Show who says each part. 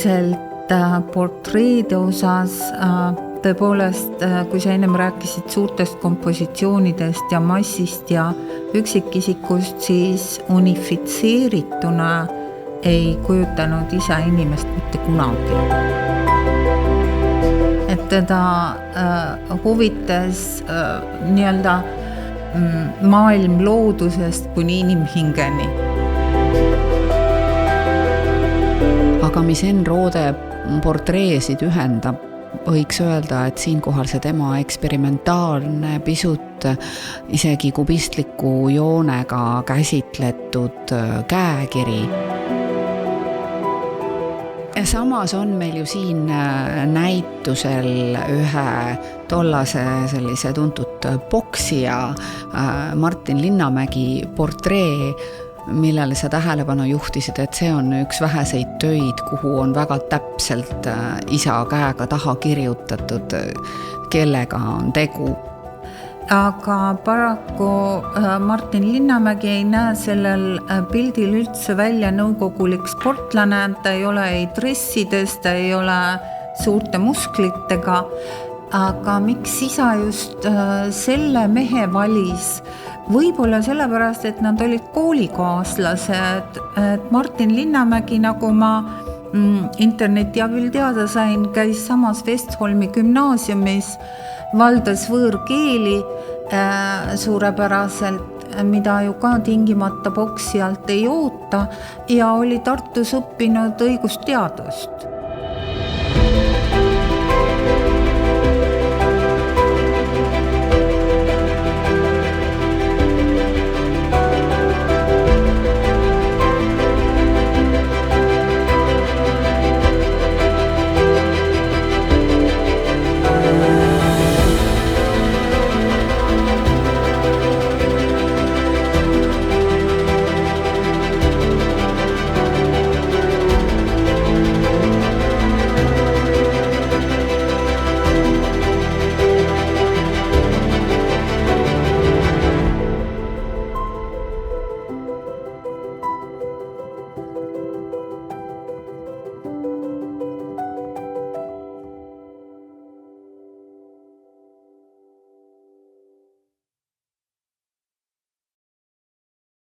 Speaker 1: üldiselt portreede osas tõepoolest, kui sa ennem rääkisid suurtest kompositsioonidest ja massist ja üksikisikust, siis unifitseerituna ei kujutanud ise inimest mitte kunagi. Et teda huvitas nii-öelda maailm loodusest kuni inimhingeni.
Speaker 2: Aga mis Enn Roode portreesid ühendab, võiks öelda, et siinkohal see tema eksperimentaalne, pisut isegi kubistliku joonega käsitletud käekiri. Ja samas on meil ju siin näitusel ühe tollase sellise tuntud poksija Martin Linnamägi portree, millele sa tähelepanu juhtisid, et see on üks väheseid töid, kuhu on väga täpselt isa käega taha kirjutatud, kellega on tegu.
Speaker 1: Aga paraku Martin Linnamägi ei näe sellel pildil üldse välja nõukogulik sportlane, ta ei ole ei dressides, ta ei ole suurte musklitega, aga miks isa just selle mehe valis? Võib-olla sellepärast, et nad olid koolikaaslased, et Martin Linnamägi, nagu ma interneti abil teada sain, käis samas Vestholmi gümnaasiumis, valdas võõrkeeli suurepäraselt, mida ju ka tingimata poksijalt ei oota, ja oli Tartus õppinud õigusteadust.